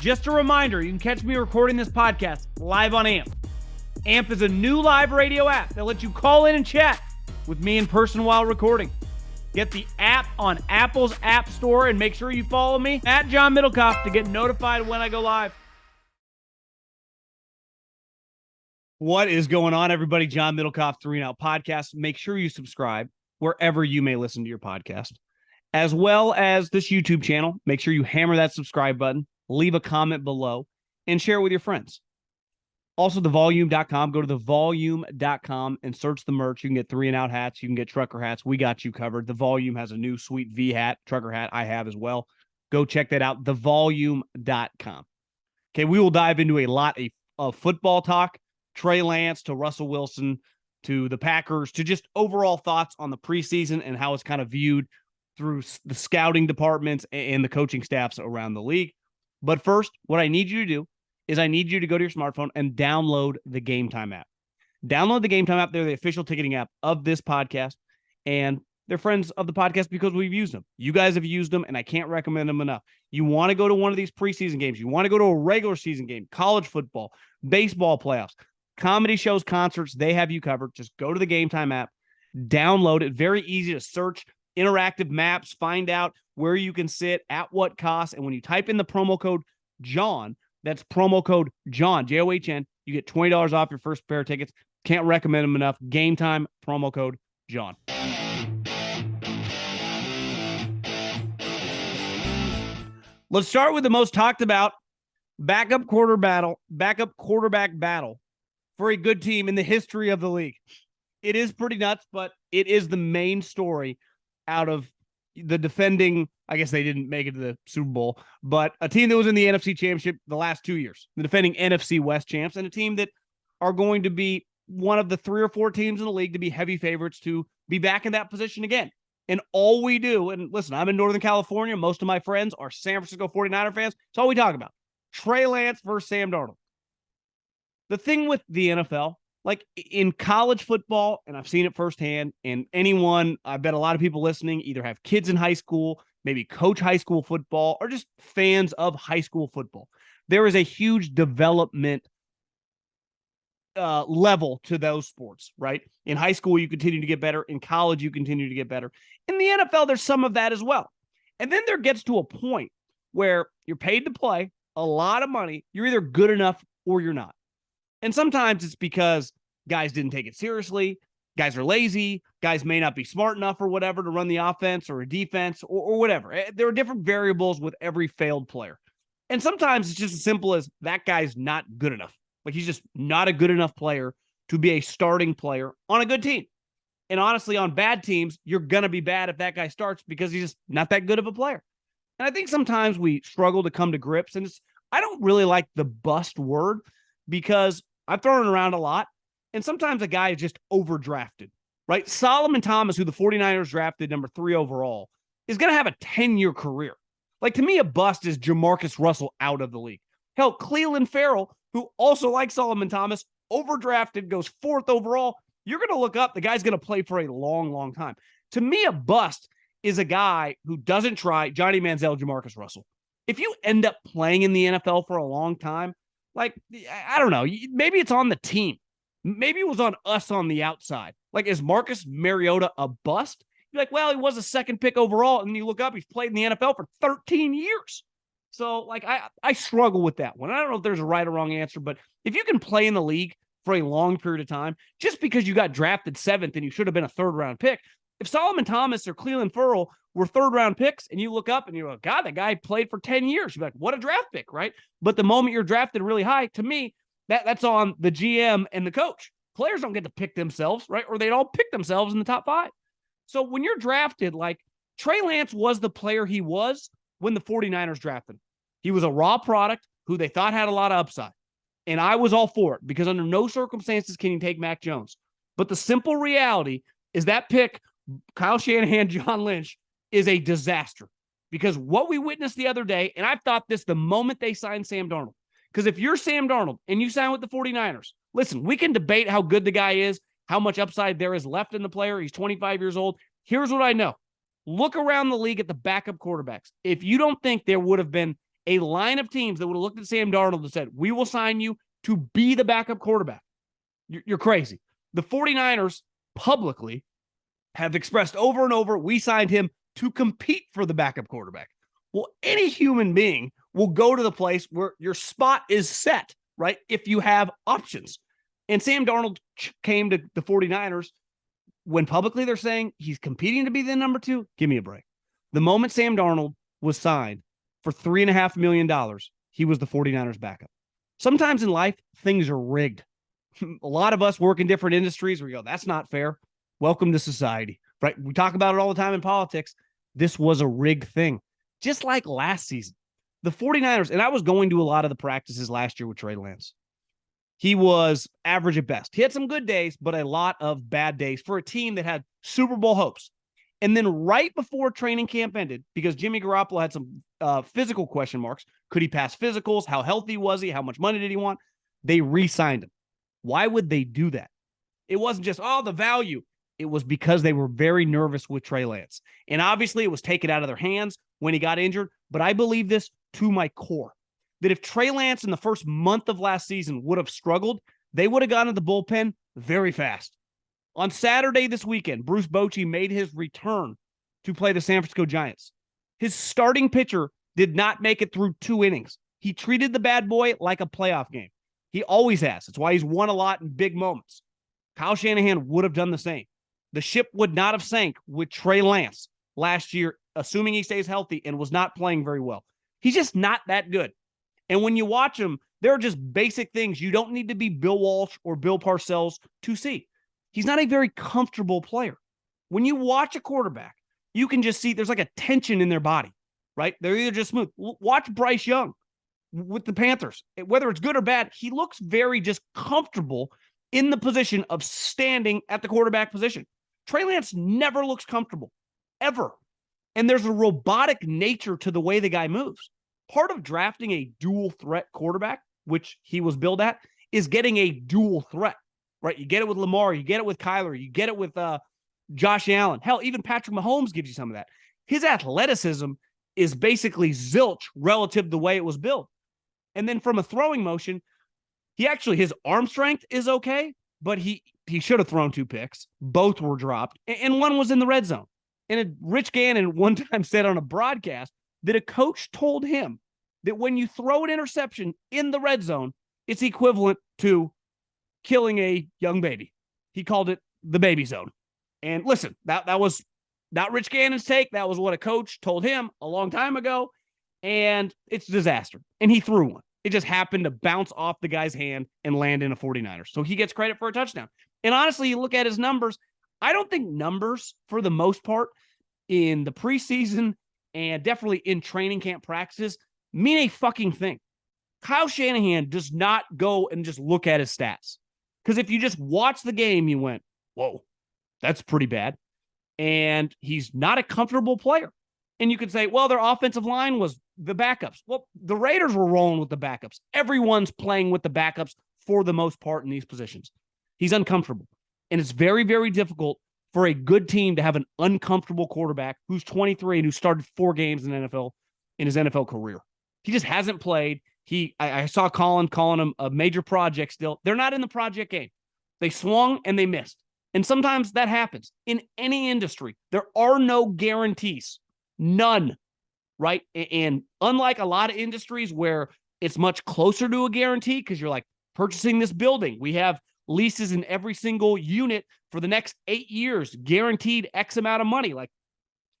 Just a reminder, you can catch me recording this podcast live on AMP. AMP is a new live radio app that lets you call in and chat with me in person while recording. Get the app on Apple's App Store and make sure you follow me at John Middlekauff to get notified when I go live. What is going on, everybody? John Middlekauff, 3 and Out Podcast. Make sure you subscribe wherever you may listen to your podcast, as well as this YouTube channel. Make sure you hammer that subscribe button, leave a comment below, and share it with your friends. Also, thevolume.com. Go to thevolume.com and search the merch. You can get 3 and Out hats. You can get trucker hats. We got you covered. The Volume has a new sweet V hat, trucker hat. I have as well. Go check that out, thevolume.com. Okay, we will dive into a lot of football talk, Trey Lance to Russell Wilson to the Packers, to just overall thoughts on the preseason and how it's kind of viewed through the scouting departments and the coaching staffs around the league. But first, what I need you to do is I need you to go to your smartphone and download the Gametime app. Download the Gametime app. They're the official ticketing app of this podcast, and they're friends of the podcast because we've used them. You guys have used them, and I can't recommend them enough. You want to go to one of these preseason games. You want to go to a regular season game, college football, baseball playoffs, comedy shows, concerts. They have you covered. Just go to the Gametime app, download it. Very easy to search, interactive maps, find out where you can sit, at what cost, and when you type in the promo code JOHN, that's promo code JOHN, John, you get $20 off your first pair of tickets. Can't recommend them enough. Gametime, promo code JOHN. Let's start with the most talked about backup quarterback battle for a good team in the history of the league. It is pretty nuts, but it is the main story out of the defending, I guess they didn't make it to the Super Bowl, but a team that was in the NFC Championship the last 2 years, the defending NFC West champs, and a team that are going to be one of the 3 or 4 teams in the league to be heavy favorites to be back in that position again. And all we do, and listen, I'm in Northern California. Most of my friends are San Francisco 49er fans. It's all we talk about. Trey Lance versus Sam Darnold. The thing with the NFL, like in college football, and I've seen it firsthand, and anyone, I bet a lot of people listening either have kids in high school, maybe coach high school football, or just fans of high school football. There is a huge development level to those sports, right? In high school, you continue to get better. In college, you continue to get better. In the NFL, there's some of that as well. And then there gets to a point where you're paid to play a lot of money. You're either good enough or you're not. And sometimes it's because guys didn't take it seriously. Guys are lazy. Guys may not be smart enough or whatever to run the offense or a defense or whatever. There are different variables with every failed player. And sometimes it's just as simple as that guy's not good enough. Like he's just not a good enough player to be a starting player on a good team. And honestly, on bad teams, you're going to be bad if that guy starts because he's just not that good of a player. And I think sometimes we struggle to come to grips. And I don't really like the bust word because I've thrown it around a lot. And sometimes a guy is just overdrafted, right? Solomon Thomas, who the 49ers drafted number 3 overall, is going to have a 10-year career. Like, to me, a bust is Jamarcus Russell out of the league. Hell, Clelin Ferrell, who also, like Solomon Thomas, overdrafted, goes 4th overall. You're going to look up, the guy's going to play for a long, long time. To me, a bust is a guy who doesn't try, Johnny Manziel, Jamarcus Russell. If you end up playing in the NFL for a long time, like, I don't know, maybe it's on the team. Maybe it was on us on the outside. Like, is Marcus Mariota a bust? You're like, well, he was a 2nd pick overall. And then you look up, he's played in the NFL for 13 years. So, like, I struggle with that one. I don't know if there's a right or wrong answer, but if you can play in the league for a long period of time, just because you got drafted 7th and you should have been a 3rd-round pick, if Solomon Thomas or Clelin Ferrell were 3rd-round picks and you look up and you're like, God, that guy played for 10 years. You're like, what a draft pick, right? But the moment you're drafted really high, to me, that's on the GM and the coach. Players don't get to pick themselves, right? Or they'd all pick themselves in the top 5. So when you're drafted, like Trey Lance was the player he was when the 49ers drafted him. He was a raw product who they thought had a lot of upside. And I was all for it because under no circumstances can you take Mac Jones. But the simple reality is that pick, Kyle Shanahan, John Lynch, is a disaster. Because what we witnessed the other day, and I've thought this the moment they signed Sam Darnold, because if you're Sam Darnold and you sign with the 49ers, listen, we can debate how good the guy is, how much upside there is left in the player. He's 25 years old. Here's what I know. Look around the league at the backup quarterbacks. If you don't think there would have been a line of teams that would have looked at Sam Darnold and said, we will sign you to be the backup quarterback. You're crazy. The 49ers publicly have expressed over and over, we signed him to compete for the backup quarterback. Well, any human being will go to the place where your spot is set, right? If you have options. And Sam Darnold came to the 49ers when publicly they're saying he's competing to be the number 2. Give me a break. The moment Sam Darnold was signed for $3.5 million, he was the 49ers backup. Sometimes in life, things are rigged. A lot of us work in different industries where we go, that's not fair. Welcome to society, right? We talk about it all the time in politics. This was a rigged thing. Just like last season, the 49ers, and I was going to a lot of the practices last year with Trey Lance. He was average at best. He had some good days, but a lot of bad days for a team that had Super Bowl hopes. And then right before training camp ended, because Jimmy Garoppolo had some physical question marks, could he pass physicals? How healthy was he? How much money did he want? They re-signed him. Why would they do that? It wasn't just, the value. It was because they were very nervous with Trey Lance. And obviously it was taken out of their hands when he got injured. But I believe this to my core, that if Trey Lance in the first month of last season would have struggled, they would have gone to the bullpen very fast. On Saturday this weekend, Bruce Bochy made his return to play the San Francisco Giants. His starting pitcher did not make it through 2 innings. He treated the bad boy like a playoff game. He always has. That's why he's won a lot in big moments. Kyle Shanahan would have done the same. The ship would not have sank with Trey Lance last year, assuming he stays healthy and was not playing very well. He's just not that good. And when you watch him, there are just basic things you don't need to be Bill Walsh or Bill Parcells to see. He's not a very comfortable player. When you watch a quarterback, you can just see there's like a tension in their body, right? They're either just smooth. Watch Bryce Young with the Panthers. Whether it's good or bad, he looks very just comfortable in the position of standing at the quarterback position. Trey Lance never looks comfortable, ever. And there's a robotic nature to the way the guy moves. Part of drafting a dual threat quarterback, which he was billed at, is getting a dual threat, right? You get it with Lamar, you get it with Kyler, you get it with Josh Allen. Hell, even Patrick Mahomes gives you some of that. His athleticism is basically zilch relative to the way it was built. And then from a throwing motion, his arm strength is okay, but he should have thrown 2 picks. Both were dropped, and one was in the red zone. And Rich Gannon one time said on a broadcast that a coach told him that when you throw an interception in the red zone, it's equivalent to killing a young baby. He called it the baby zone. And listen, that was not Rich Gannon's take. That was what a coach told him a long time ago, and it's a disaster. And he threw one. It just happened to bounce off the guy's hand and land in a 49ers. So he gets credit for a touchdown. And honestly, you look at his numbers, I don't think numbers, for the most part, in the preseason and definitely in training camp practices, mean a fucking thing. Kyle Shanahan does not go and just look at his stats. Because if you just watch the game, you went, whoa, that's pretty bad. And he's not a comfortable player. And you could say, well, their offensive line was the backups. Well, the Raiders were rolling with the backups. Everyone's playing with the backups for the most part in these positions. He's uncomfortable. And it's very, very difficult for a good team to have an uncomfortable quarterback who's 23 and who started 4 games in the NFL in his NFL career. He just hasn't played. I saw Colin calling him a major project still. They're not in the project game. They swung and they missed. And sometimes that happens in any industry. There are no guarantees. None. Right? And unlike a lot of industries where it's much closer to a guarantee because you're like purchasing this building. We have leases in every single unit for the next 8 years, guaranteed X amount of money. Like,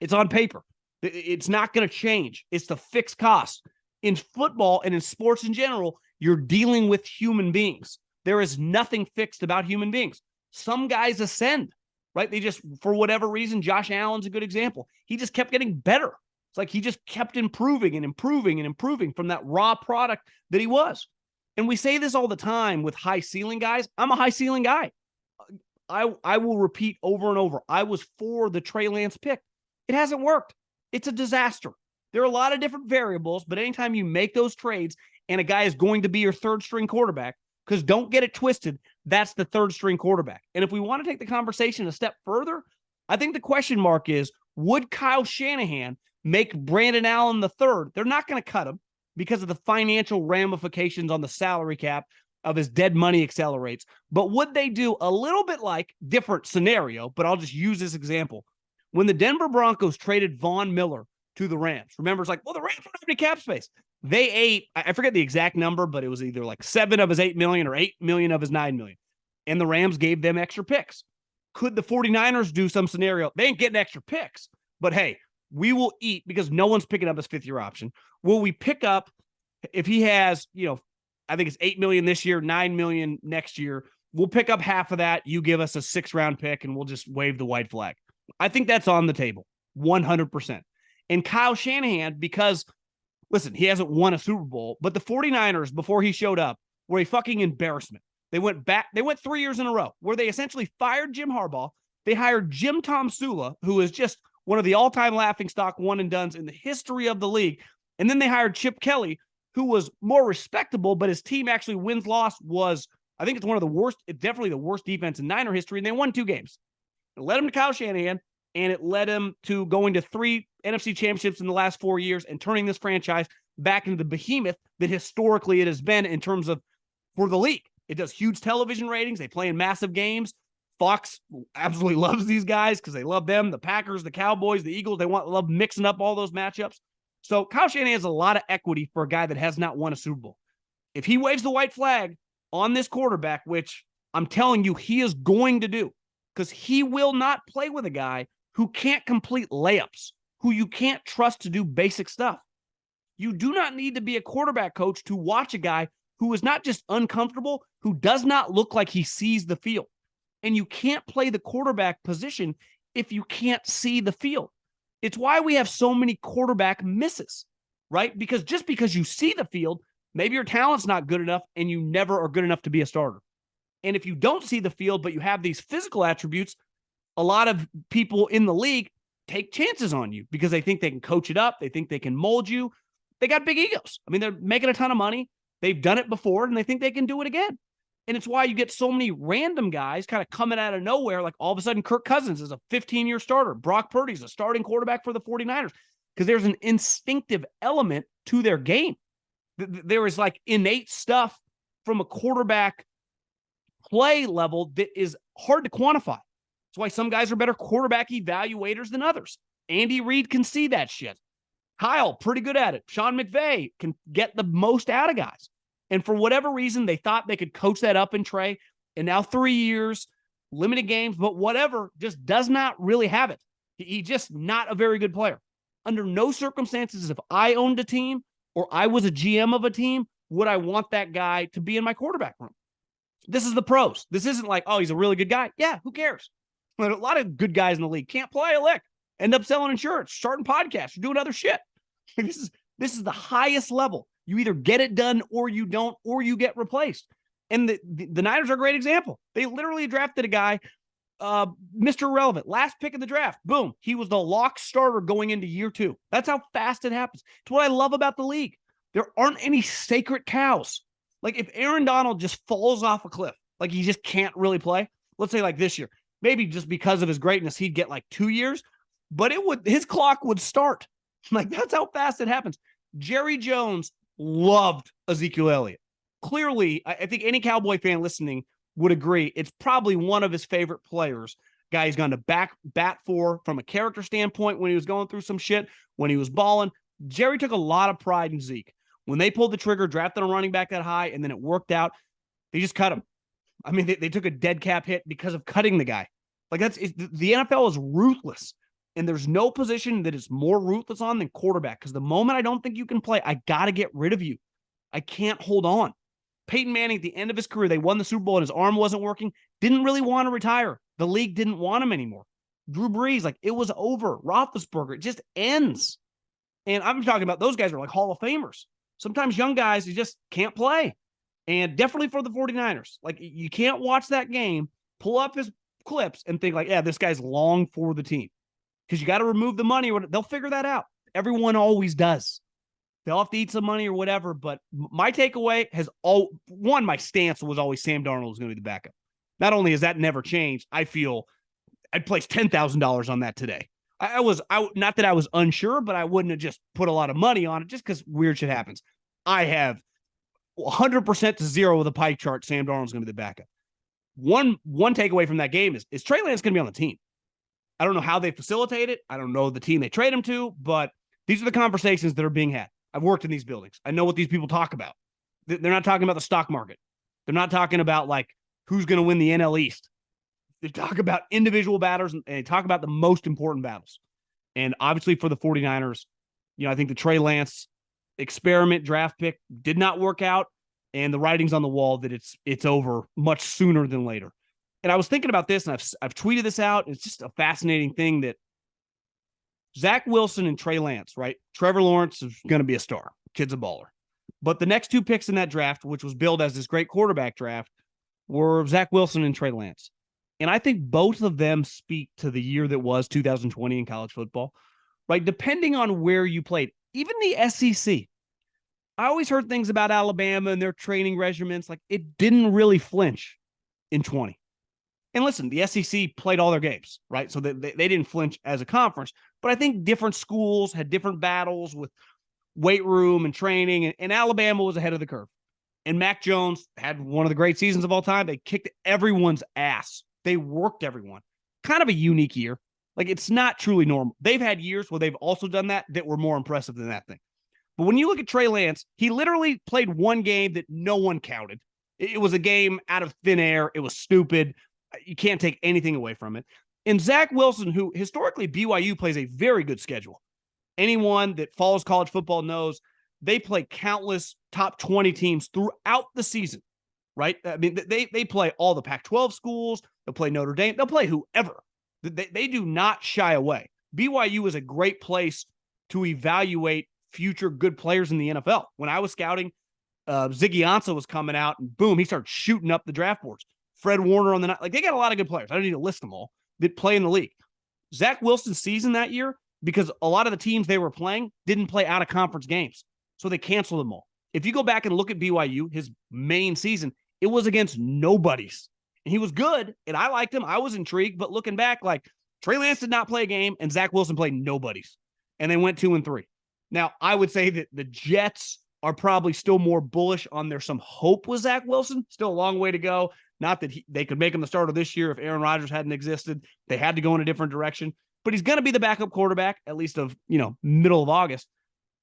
it's on paper. It's not going to change. It's the fixed cost. In football and in sports in general, you're dealing with human beings. There is nothing fixed about human beings. Some guys ascend, right? They just, for whatever reason, Josh Allen's a good example. He just kept getting better. It's like he just kept improving and improving and improving from that raw product that he was. And we say this all the time with high ceiling guys. I'm a high ceiling guy. I will repeat over and over. I was for the Trey Lance pick. It hasn't worked. It's a disaster. There are a lot of different variables, but anytime you make those trades and a guy is going to be your third string quarterback, because don't get it twisted, that's the third string quarterback. And if we want to take the conversation a step further, I think the question mark is, would Kyle Shanahan make Brandon Allen the third? They're not going to cut him. because of the financial ramifications on the salary cap of his dead money accelerates. But would they do a little bit like, different scenario, but I'll just use this example. When the Denver Broncos traded Von Miller to the Rams, remember, it's like, well, the Rams don't have any cap space. They ate, I forget the exact number, but it was either like 7 of his 8 million or 8 million of his 9 million. And the Rams gave them extra picks. Could the 49ers do some scenario? They ain't getting extra picks, but hey, we will eat because no one's picking up his 5th-year option. Will we pick up, if he has, I think it's 8 million this year, 9 million next year, we'll pick up half of that. You give us a 6th-round pick and we'll just wave the white flag. I think that's on the table 100%. And Kyle Shanahan, because listen, he hasn't won a Super Bowl, but the 49ers before he showed up were a fucking embarrassment. They went 3 years in a row where they essentially fired Jim Harbaugh. They hired Jim Tom Sula, who is just one of the all-time laughingstock one and dones in the history of the league. And then they hired Chip Kelly, who was more respectable, but his team actually wins-loss was, I think it's one of the worst, it's definitely the worst defense in Niner history, and they won 2 games. It led him to Kyle Shanahan, and it led him to going to 3 NFC championships in the last 4 years and turning this franchise back into the behemoth that historically it has been in terms of for the league. It does huge television ratings. They play in massive games. Fox absolutely loves these guys because they love them. The Packers, the Cowboys, the Eagles, they love mixing up all those matchups. So Kyle Shanahan has a lot of equity for a guy that has not won a Super Bowl. If he waves the white flag on this quarterback, which I'm telling you he is going to do, because he will not play with a guy who can't complete layups, who you can't trust to do basic stuff. You do not need to be a quarterback coach to watch a guy who is not just uncomfortable, who does not look like he sees the field. And you can't play the quarterback position if you can't see the field. It's why we have so many quarterback misses, right? Because just because you see the field, maybe your talent's not good enough and you never are good enough to be a starter. And if you don't see the field, but you have these physical attributes, a lot of people in the league take chances on you because they think they can coach it up. They think they can mold you. They got big egos. I mean, they're making a ton of money. They've done it before and they think they can do it again. And it's why you get so many random guys kind of coming out of nowhere. Like all of a sudden, Kirk Cousins is a 15-year starter. Brock Purdy's a starting quarterback for the 49ers because there's an instinctive element to their game. There is like innate stuff from a quarterback play level that is hard to quantify. That's why some guys are better quarterback evaluators than others. Andy Reid can see that shit. Kyle, pretty good at it. Sean McVay can get the most out of guys. And for whatever reason, they thought they could coach that up in Trey. And now 3 years, limited games, but whatever, just does not really have it. He's just not a very good player. Under no circumstances, if I owned a team or I was a GM of a team, would I want that guy to be in my quarterback room? This is the pros. This isn't like, oh, he's a really good guy. Yeah, who cares? But a lot of good guys in the league can't play a lick. End up selling insurance, starting podcasts, doing other shit. This is the highest level. You either get it done or you don't, or you get replaced. And the Niners are a great example. They literally drafted a guy, Mr. Irrelevant, last pick of the draft. Boom. He was the lock starter going into year 2. That's how fast it happens. It's what I love about the league. There aren't any sacred cows. Like if Aaron Donald just falls off a cliff, like he just can't really play, let's say like this year, maybe just because of his greatness, he'd get like 2 years, but his clock would start. Like that's how fast it happens. Jerry Jones loved Ezekiel Elliott. Clearly, I think any Cowboy fan listening would agree it's probably one of his favorite players. Guy he's gone to bat for from a character standpoint when he was going through some shit, when he was balling. Jerry took a lot of pride in Zeke. When they pulled the trigger, drafted a running back that high, and then it worked out, they just cut him. I mean, they took a dead cap hit because of cutting the guy. Like the NFL is ruthless. And there's no position that is more ruthless on than quarterback. Because the moment I don't think you can play, I got to get rid of you. I can't hold on. Peyton Manning, at the end of his career, they won the Super Bowl and his arm wasn't working. Didn't really want to retire. The league didn't want him anymore. Drew Brees, like it was over. Roethlisberger, it just ends. And I'm talking about those guys are like Hall of Famers. Sometimes young guys, who just can't play. And definitely for the 49ers. Like you can't watch that game, pull up his clips and think like, yeah, this guy's long for the team. Because you got to remove the money. Or they'll figure that out. Everyone always does. They'll have to eat some money or whatever. But my takeaway my stance was always Sam Darnold was going to be the backup. Not only has that never changed, I feel I'd place $10,000 on that today. I not that I was unsure, but I wouldn't have just put a lot of money on it just because weird shit happens. I have 100% to 0 with a pie chart. Sam Darnold's going to be the backup. One takeaway from that game is Trey Lance going to be on the team? I don't know how they facilitate it. I don't know the team they trade him to, but these are the conversations that are being had. I've worked in these buildings. I know what these people talk about. They're not talking about the stock market. They're not talking about like who's going to win the NL East. They talk about individual batters and they talk about the most important battles. And obviously for the 49ers, I think the Trey Lance experiment draft pick did not work out, and the writing's on the wall that it's over much sooner than later. And I was thinking about this, and I've tweeted this out. It's just a fascinating thing that Zach Wilson and Trey Lance, right? Trevor Lawrence is going to be a star. Kid's a baller. But the next two picks in that draft, which was billed as this great quarterback draft, were Zach Wilson and Trey Lance. And I think both of them speak to the year that was 2020 in college football, right? Depending on where you played, even the SEC. I always heard things about Alabama and their training regimens. Like, it didn't really flinch in 20. And listen, the SEC played all their games, right? So they didn't flinch as a conference. But I think different schools had different battles with weight room and training, and Alabama was ahead of the curve. And Mac Jones had one of the great seasons of all time. They kicked everyone's ass. They worked everyone. Kind of a unique year. Like, it's not truly normal. They've had years where they've also done that were more impressive than that thing. But when you look at Trey Lance, he literally played one game that no one counted. It was a game out of thin air. It was stupid. You can't take anything away from it. And Zach Wilson, who historically BYU plays a very good schedule. Anyone that follows college football knows they play countless top 20 teams throughout the season, right? I mean, they play all the Pac-12 schools. They'll play Notre Dame. They'll play whoever. They do not shy away. BYU is a great place to evaluate future good players in the NFL. When I was scouting, Ziggy Ansah was coming out, and boom, he started shooting up the draft boards. Fred Warner on the night. Like, they got a lot of good players. I don't need to list them all that play in the league. Zach Wilson's season that year, because a lot of the teams they were playing didn't play out of conference games, so they canceled them all. If you go back and look at BYU, his main season, it was against nobodies. And he was good, and I liked him. I was intrigued, but looking back, like, Trey Lance did not play a game, and Zach Wilson played nobodies. And they went 2-3. Now, I would say that the Jets are probably still more bullish on there's some hope with Zach Wilson. Still a long way to go. Not that they could make him the starter this year if Aaron Rodgers hadn't existed. They had to go in a different direction. But he's going to be the backup quarterback, at least of, middle of August.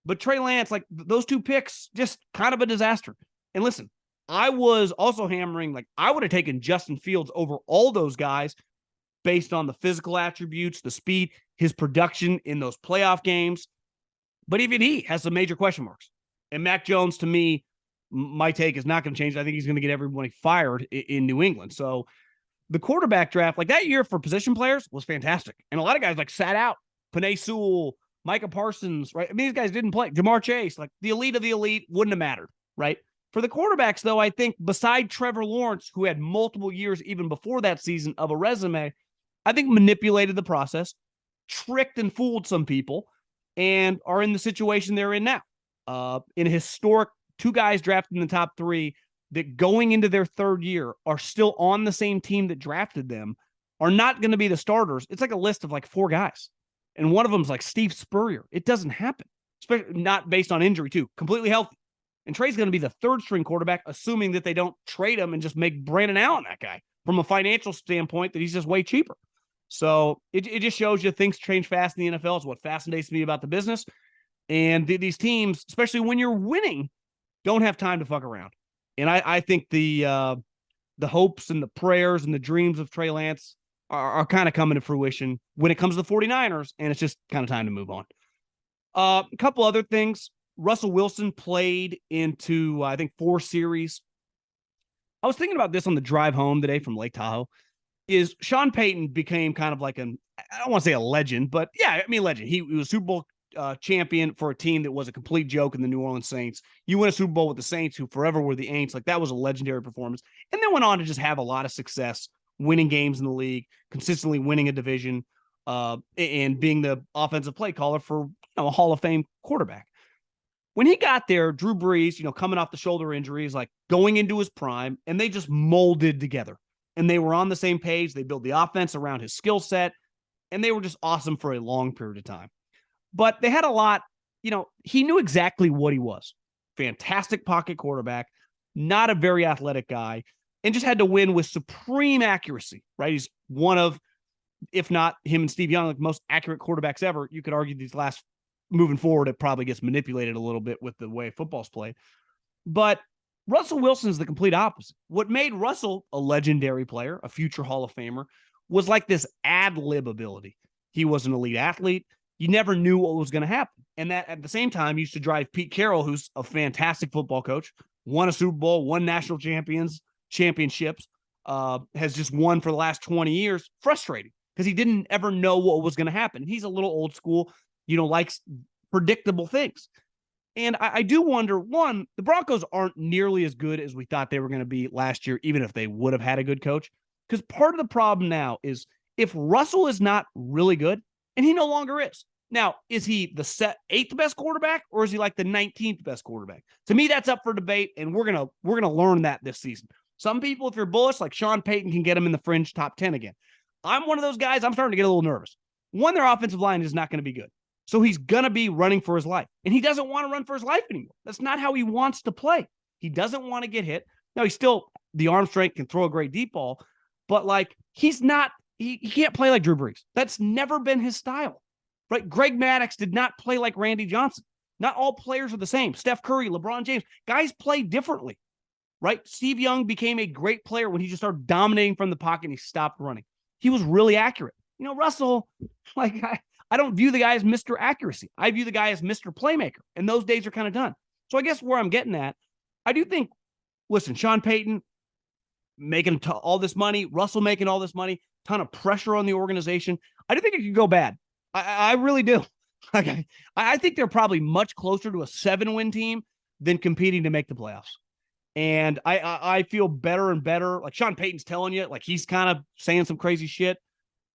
But Trey Lance, like, those two picks, just kind of a disaster. And listen, I was also hammering, like, I would have taken Justin Fields over all those guys based on the physical attributes, the speed, his production in those playoff games. But even he has some major question marks. And Mac Jones, to me, my take is not going to change. I think he's going to get everybody fired in New England. So the quarterback draft, like, that year for position players was fantastic. And a lot of guys, like, sat out. Penei Sewell, Micah Parsons, right? I mean, these guys didn't play. Jamar Chase, like, the elite of the elite wouldn't have mattered, right? For the quarterbacks, though, I think beside Trevor Lawrence, who had multiple years even before that season of a resume, I think manipulated the process, tricked and fooled some people, and are in the situation they're in now. In a historic, two guys drafted in the top 3 that going into their third year are still on the same team that drafted them, are not going to be the starters. It's like a list of like 4 guys. And one of them is like Steve Spurrier. It doesn't happen, especially not based on injury too, completely healthy. And Trey's going to be the third string quarterback, assuming that they don't trade him and just make Brandon Allen that guy from a financial standpoint, that he's just way cheaper. So it just shows you things change fast in the NFL. It's what fascinates me about the business. And these teams, especially when you're winning, don't have time to fuck around. And I think the hopes and the prayers and the dreams of Trey Lance are kind of coming to fruition when it comes to the 49ers, and it's just kind of time to move on. A couple other things. Russell Wilson played into, I think, 4 series. I was thinking about this on the drive home today from Lake Tahoe. Is Sean Payton became kind of like I don't want to say a legend, but yeah, I mean, legend. He was Super Bowl champion for a team that was a complete joke in the New Orleans Saints. You win a Super Bowl with the Saints, who forever were the Aints. Like, that was a legendary performance. And then went on to just have a lot of success, winning games in the league, consistently winning a division, and being the offensive play caller for a Hall of Fame quarterback. When he got there, Drew Brees, coming off the shoulder injuries, like going into his prime, and they just molded together. And they were on the same page. They built the offense around his skill set, and they were just awesome for a long period of time. But they had a lot, he knew exactly what he was. fantastic pocket quarterback, not a very athletic guy, and just had to win with supreme accuracy, right? He's one of, if not him and Steve Young, like most accurate quarterbacks ever. You could argue these last, moving forward, it probably gets manipulated a little bit with the way football's played. But Russell Wilson is the complete opposite. What made Russell a legendary player, a future Hall of Famer, was like this ad lib ability. He was an elite athlete. You never knew what was going to happen. And that at the same time used to drive Pete Carroll, who's a fantastic football coach, won a Super Bowl, won national championships, has just won for the last 20 years, frustrating because he didn't ever know what was going to happen. He's a little old school, likes predictable things. And I do wonder, one, the Broncos aren't nearly as good as we thought they were going to be last year, even if they would have had a good coach. Because part of the problem now is if Russell is not really good, and he no longer is. Now, is he the eighth best quarterback, or is he like the 19th best quarterback? To me, that's up for debate, and we're gonna learn that this season. Some people, if you're bullish, like Sean Payton, can get him in the fringe top 10 again. I'm one of those guys. I'm starting to get a little nervous. One, their offensive line is not going to be good. So he's going to be running for his life. And he doesn't want to run for his life anymore. That's not how he wants to play. He doesn't want to get hit. Now, he's still, the arm strength, can throw a great deep ball, but like he can't play like Drew Brees. That's never been his style, right? Greg Maddux did not play like Randy Johnson. Not all players are the same. Steph Curry, LeBron James, guys play differently, right? Steve Young became a great player when he just started dominating from the pocket and he stopped running. He was really accurate. Russell, like I don't view the guy as Mr. Accuracy. I view the guy as Mr. Playmaker, and those days are kind of done. So I guess where I'm getting at, I do think, listen, Sean Payton making all this money, Russell making all this money, ton of pressure on the organization. I do think it could go bad. I really do. Like, I think they're probably much closer to a 7-win team than competing to make the playoffs. And I feel better and better. Like Sean Payton's telling you, like he's kind of saying some crazy shit.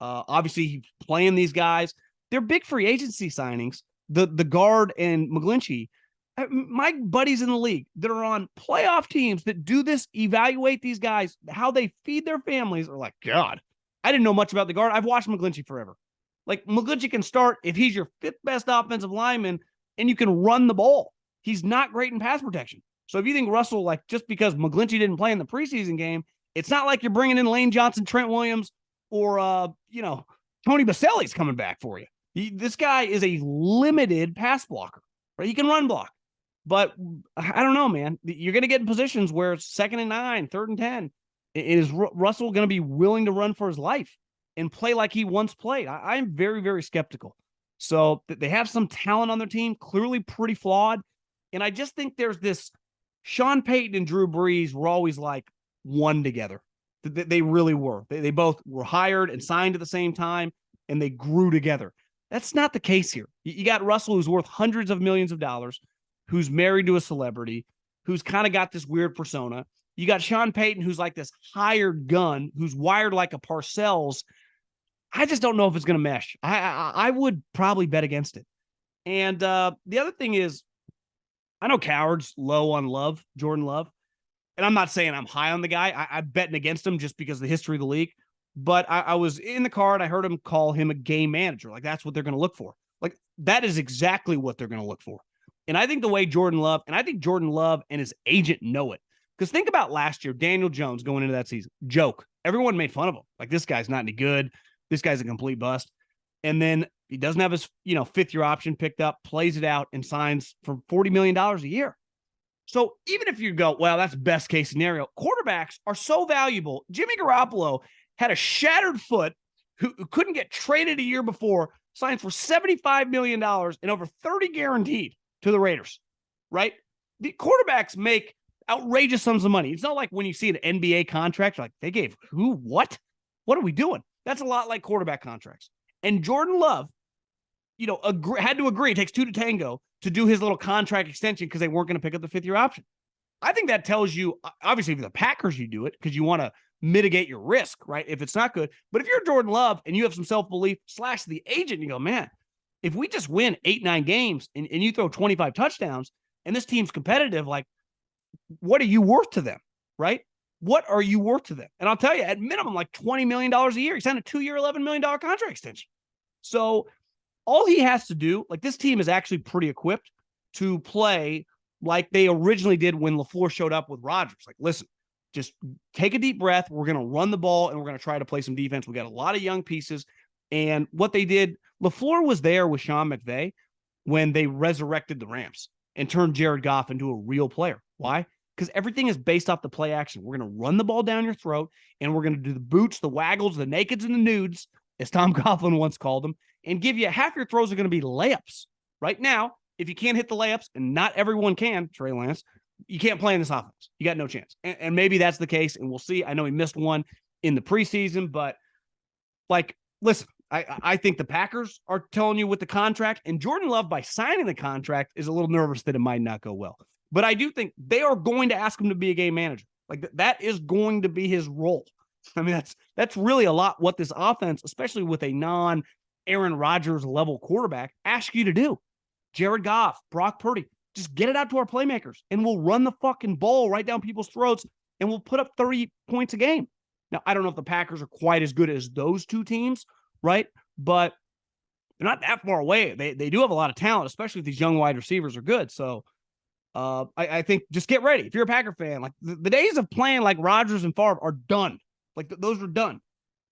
Obviously, he's playing these guys. They're big free agency signings. The guard and McGlinchey, my buddies in the league that are on playoff teams that do this, evaluate these guys, how they feed their families, are like, God, I didn't know much about the guard. I've watched McGlinchey forever. Like McGlinchey can start if he's your 5th best offensive lineman and you can run the ball. He's not great in pass protection. So if you think Russell, like just because McGlinchey didn't play in the preseason game, it's not like you're bringing in Lane Johnson, Trent Williams, or, Tony Baselli's coming back for you. This guy is a limited pass blocker, right? He can run block, but I don't know, man. You're going to get in positions where it's 2nd and 9, 3rd and 10. Is Russell going to be willing to run for his life and play like he once played? I'm very, very skeptical. So they have some talent on their team, clearly pretty flawed. And I just think there's this Sean Payton and Drew Brees were always like one together. They really were. They both were hired and signed at the same time, and they grew together. That's not the case here. You got Russell, who's worth hundreds of millions of dollars, who's married to a celebrity, who's kind of got this weird persona. You got Sean Payton, who's like this hired gun, who's wired like a Parcells. I just don't know if it's going to mesh. I would probably bet against it. And the other thing is, I know Coward's low on Jordan Love. And I'm not saying I'm high on the guy. I'm betting against him just because of the history of the league. But I was in the car and I heard him call him a game manager. Like, that's what they're going to look for. Like, that is exactly what they're going to look for. And I think the way Jordan Love and his agent know it. Because think about last year, Daniel Jones going into that season. Joke. Everyone made fun of him. Like, this guy's not any good. This guy's a complete bust. And then he doesn't have his, 5th-year option picked up, plays it out, and signs for $40 million a year. So even if you go, well, that's best case scenario, quarterbacks are so valuable. Jimmy Garoppolo had a shattered foot who couldn't get traded a year before, signed for $75 million and over 30 guaranteed to the Raiders, right? The quarterbacks make outrageous sums of money. It's not like when you see an NBA contract, you're like, they gave who, what? What are we doing? That's a lot like quarterback contracts. And Jordan Love, had to agree, it takes 2 to tango, to do his little contract extension because they weren't going to pick up the 5th-year option. I think that tells you, obviously, if you're the Packers, you do it because you want to mitigate your risk, right? If it's not good. But if you're Jordan Love and you have some self-belief / the agent, you go, man, if we just win 8-9 games and you throw 25 touchdowns and this team's competitive, like, what are you worth to them, right? What are you worth to them? And I'll tell you, at minimum, like $20 million a year. He signed a 2-year, $11 million contract extension. So all he has to do, like, this team is actually pretty equipped to play like they originally did when LaFleur showed up with Rodgers. Like, listen, just take a deep breath. We're going to run the ball and we're going to try to play some defense. We got a lot of young pieces. And what they did, LaFleur was there with Sean McVay when they resurrected the Rams and turned Jared Goff into a real player. Why? Because everything is based off the play action. We're going to run the ball down your throat, and we're going to do the boots, the waggles, the nakeds, and the nudes, as Tom Coughlin once called them, and give you half your throws are going to be layups. Right now, if you can't hit the layups, and not everyone can, Trey Lance, you can't play in this offense. You got no chance. And maybe that's the case, and we'll see. I know he missed one in the preseason, but, like, listen, I think the Packers are telling you with the contract, and Jordan Love, by signing the contract, is a little nervous that it might not go well. But I do think they are going to ask him to be a game manager. Like, that is going to be his role. I mean, that's really a lot what this offense, especially with a non-Aaron Rodgers level quarterback, asks you to do. Jared Goff, Brock Purdy, just get it out to our playmakers, and we'll run the fucking ball right down people's throats, and we'll put up 30 points a game. Now, I don't know if the Packers are quite as good as those two teams, right? But they're not that far away. They do have a lot of talent, especially if these young wide receivers are good. So I think just get ready. If you're a Packer fan, like the days of playing like Rodgers and Favre are done. Like those are done.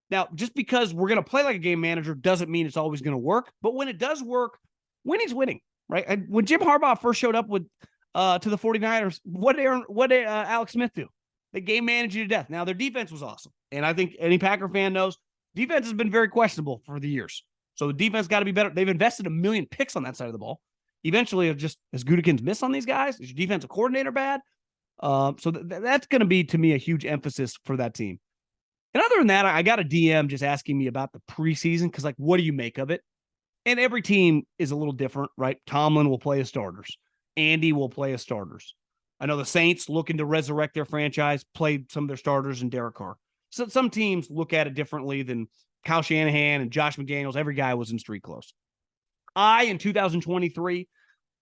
Now, just because we're going to play like a game manager doesn't mean it's always going to work. But when it does work, winning's winning, right? And when Jim Harbaugh first showed up with to the 49ers, what did Alex Smith do? They game managed you to death. Now, their defense was awesome. And I think any Packer fan knows defense has been very questionable for the years. So the defense got to be better. They've invested 1 million picks on that side of the ball. Eventually, just as Gutekunst miss on these guys, is your defensive coordinator bad? So that's going to be, to me, a huge emphasis for that team. And other than that, I got a DM just asking me about the preseason because, like, what do you make of it? And every team is a little different, right? Tomlin will play his starters. Andy will play his starters. I know the Saints, looking to resurrect their franchise, played some of their starters in Derek Carr. So some teams look at it differently than Kyle Shanahan and Josh McDaniels. Every guy was in street clothes. I, in 2023,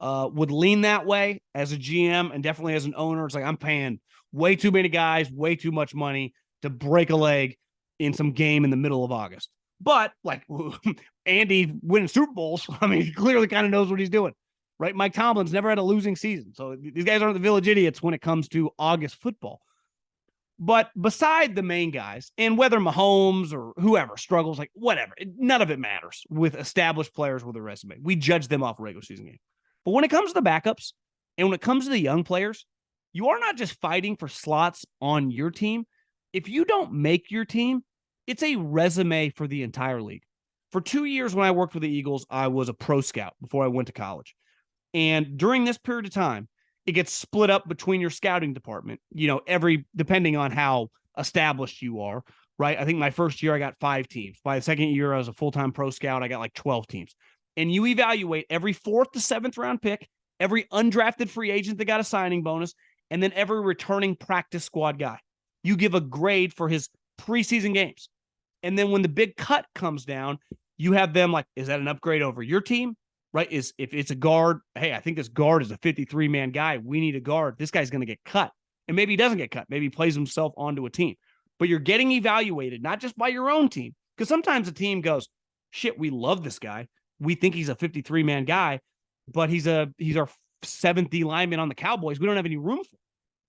would lean that way as a GM and definitely as an owner. It's like I'm paying way too many guys, way too much money to break a leg in some game in the middle of August. But, like, Andy winning Super Bowls, I mean, he clearly kind of knows what he's doing, right? Mike Tomlin's never had a losing season. So these guys aren't the village idiots when it comes to August football. But beside the main guys, and whether Mahomes or whoever struggles, like whatever, none of it matters with established players with a resume. We judge them off a regular season game. But when it comes to the backups and when it comes to the young players, you are not just fighting for slots on your team. If you don't make your team, it's a resume for the entire league. For 2 years when I worked for the Eagles, I was a pro scout before I went to college. And during this period of time, it gets split up between your scouting department, depending on how established you are, right? I think my first year I got 5 teams. By the second year, I was a full-time pro scout. I got like 12 teams. And you evaluate every 4th to 7th round pick, every undrafted free agent that got a signing bonus, and then every returning practice squad guy. You give a grade for his preseason games. And then when the big cut comes down, you have them like, is that an upgrade over your team? Right? If it's a guard, hey, I think this guard is a 53-man guy. We need a guard. This guy's going to get cut. And maybe he doesn't get cut. Maybe he plays himself onto a team. But you're getting evaluated, not just by your own team. Because sometimes a team goes, shit, we love this guy. We think he's a 53-man guy, but he's our 7th D lineman on the Cowboys. We don't have any room for him,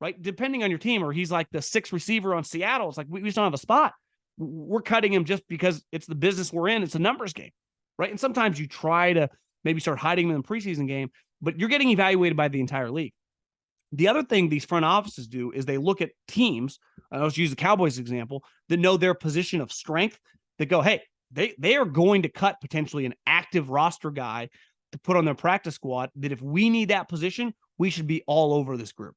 right? Depending on your team, or he's like the 6th receiver on Seattle. It's like, we just don't have a spot. We're cutting him just because it's the business we're in. It's a numbers game, right? And sometimes you try to maybe start hiding them in the preseason game, but you're getting evaluated by the entire league. The other thing these front offices do is they look at teams, let's use the Cowboys example, that know their position of strength, that go, hey, they are going to cut potentially an active roster guy to put on their practice squad, that if we need that position, we should be all over this group.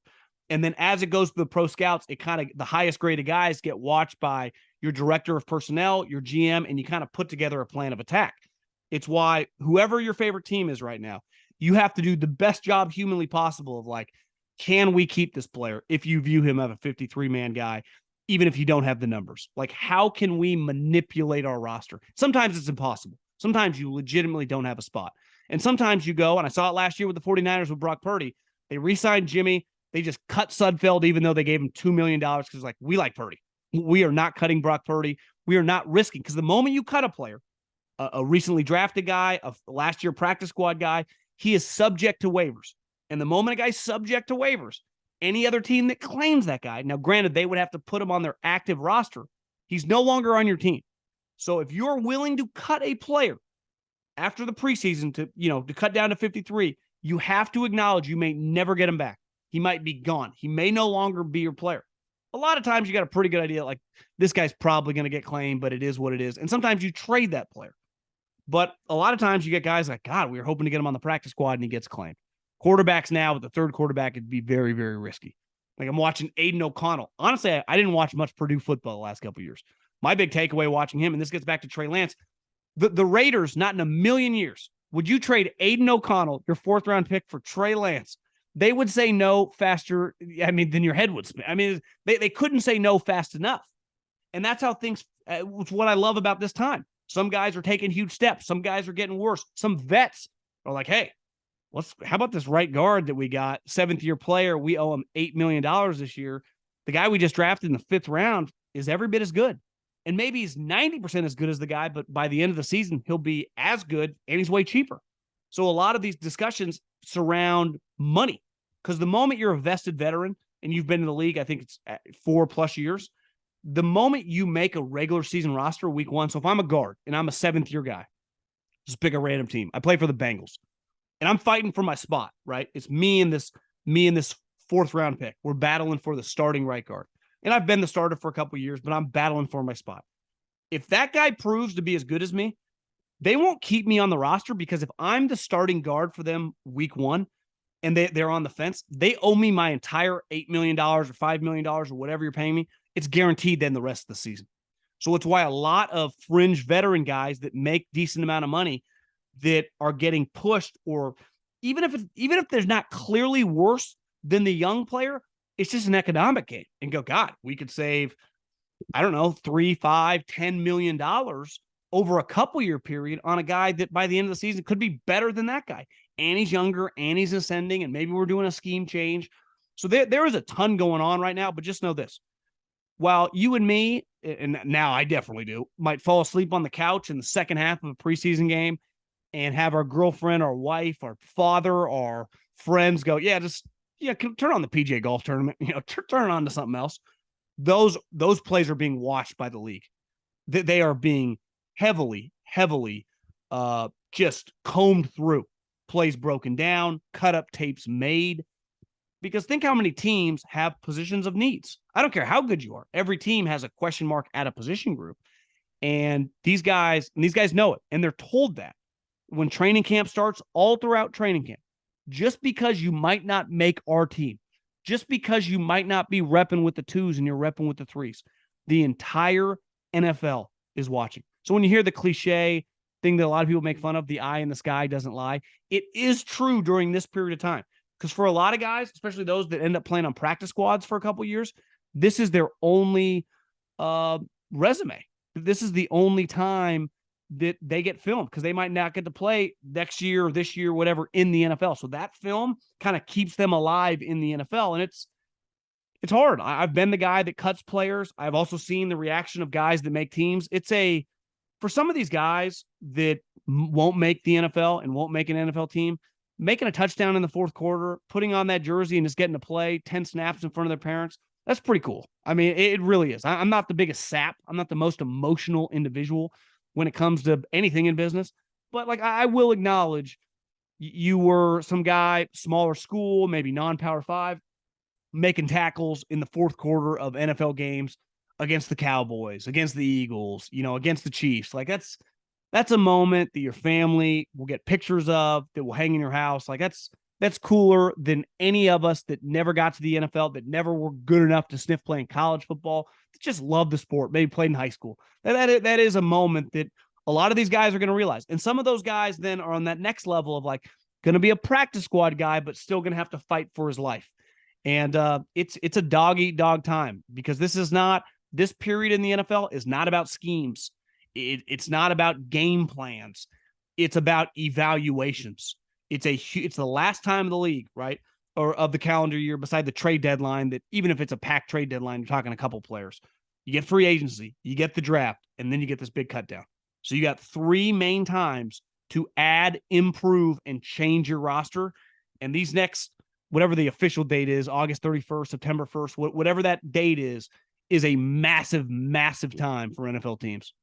And then as it goes to the pro scouts, it kind of, the highest graded guys get watched by your director of personnel, your GM, and you kind of put together a plan of attack. It's why whoever your favorite team is right now, you have to do the best job humanly possible of like, can we keep this player if you view him as a 53-man guy, even if you don't have the numbers? Like, how can we manipulate our roster? Sometimes it's impossible. Sometimes you legitimately don't have a spot. And sometimes you go, and I saw it last year with the 49ers with Brock Purdy, they re-signed Jimmy. They just cut Sudfeld, even though they gave him $2 million because like, we like Purdy. We are not cutting Brock Purdy. We are not risking, because the moment you cut a player, a recently drafted guy, a last year practice squad guy, he is subject to waivers. And the moment a guy's subject to waivers, any other team that claims that guy, now granted, they would have to put him on their active roster. He's no longer on your team. So if you're willing to cut a player after the preseason to cut down to 53, you have to acknowledge you may never get him back. He might be gone. He may no longer be your player. A lot of times you got a pretty good idea, like this guy's probably going to get claimed, but it is what it is. And sometimes you trade that player. But a lot of times you get guys like, God, we were hoping to get him on the practice squad and he gets claimed. Quarterbacks now with the third quarterback, it'd be very, very risky. Like I'm watching Aiden O'Connell. Honestly, I didn't watch much Purdue football the last couple of years. My big takeaway watching him, and this gets back to Trey Lance, the Raiders, not in a million years, would you trade Aiden O'Connell, your fourth-round pick, for Trey Lance? They would say no faster, than your head would spin. They couldn't say no fast enough. And that's how things, it's what I love about this time. Some guys are taking huge steps. Some guys are getting worse. Some vets are like, hey, how about this right guard that we got, seventh-year player, we owe him $8 million this year. The guy we just drafted in the 5th round is every bit as good. And maybe he's 90% as good as the guy, but by the end of the season, he'll be as good and he's way cheaper. So a lot of these discussions surround money, because the moment you're a vested veteran and you've been in the league, I think it's 4+ years, the moment you make a regular season roster week 1. So if I'm a guard and I'm a 7th-year guy, just pick a random team. I play for the Bengals and I'm fighting for my spot, right? It's me and this 4th-round pick. We're battling for the starting right guard. And I've been the starter for a couple of years, but I'm battling for my spot. If that guy proves to be as good as me, they won't keep me on the roster, because if I'm the starting guard for them week 1 and they're on the fence, they owe me my entire $8 million or $5 million or whatever you're paying me. It's guaranteed then the rest of the season. So it's why a lot of fringe veteran guys that make decent amount of money that are getting pushed, or even if there's not clearly worse than the young player, it's just an economic game. And go, God, we could save, I don't know, $3, $5, $10 million over a couple year period on a guy that by the end of the season could be better than that guy. And he's younger and he's ascending, and maybe we're doing a scheme change. So there is a ton going on right now, but just know this. While you and me, and now I definitely do, might fall asleep on the couch in the second half of a preseason game and have our girlfriend, our wife, our father, our friends go, turn on the PGA golf tournament, turn it on to something else. Those plays are being watched by the league. They are being heavily just combed through. Plays broken down, cut up tapes made. Because think how many teams have positions of needs. I don't care how good you are. Every team has a question mark at a position group. And these guys know it. And they're told that when training camp starts, all throughout training camp. Just because you might not make our team, just because you might not be repping with the 2s and you're repping with the 3s, the entire NFL is watching. So when you hear the cliche thing that a lot of people make fun of, the eye in the sky doesn't lie, it is true during this period of time. Because for a lot of guys, especially those that end up playing on practice squads for a couple of years, this is their only resume. This is the only time that they get filmed, because they might not get to play next year or this year, whatever, in the NFL. So that film kind of keeps them alive in the NFL. And it's hard. I've been the guy that cuts players. I've also seen the reaction of guys that make teams. For some of these guys that won't make the NFL and won't make an NFL team, making a touchdown in the 4th quarter, putting on that jersey and just getting to play 10 snaps in front of their parents, that's pretty cool. It really is. I'm not the biggest sap. I'm not the most emotional individual when it comes to anything in business. But I will acknowledge you were some guy, smaller school, maybe non-Power 5, making tackles in the 4th quarter of NFL games against the Cowboys, against the Eagles, against the Chiefs. That's a moment that your family will get pictures of, that will hang in your house. That's cooler than any of us that never got to the NFL, that never were good enough to sniff playing college football, that just love the sport, maybe played in high school. That is a moment that a lot of these guys are going to realize. And some of those guys then are on that next level of going to be a practice squad guy, but still going to have to fight for his life. And it's a dog-eat-dog time, because this period in the NFL is not about schemes. It's not about game plans. It's about evaluations. It's the last time of the league, right? Or of the calendar year, beside the trade deadline, that even if it's a packed trade deadline, you're talking a couple players. You get free agency, you get the draft, and then you get this big cut down. So you got 3 main times to add, improve, and change your roster. And these next whatever the official date is, August 31st, September 1st, whatever that date is a massive, massive time for NFL teams.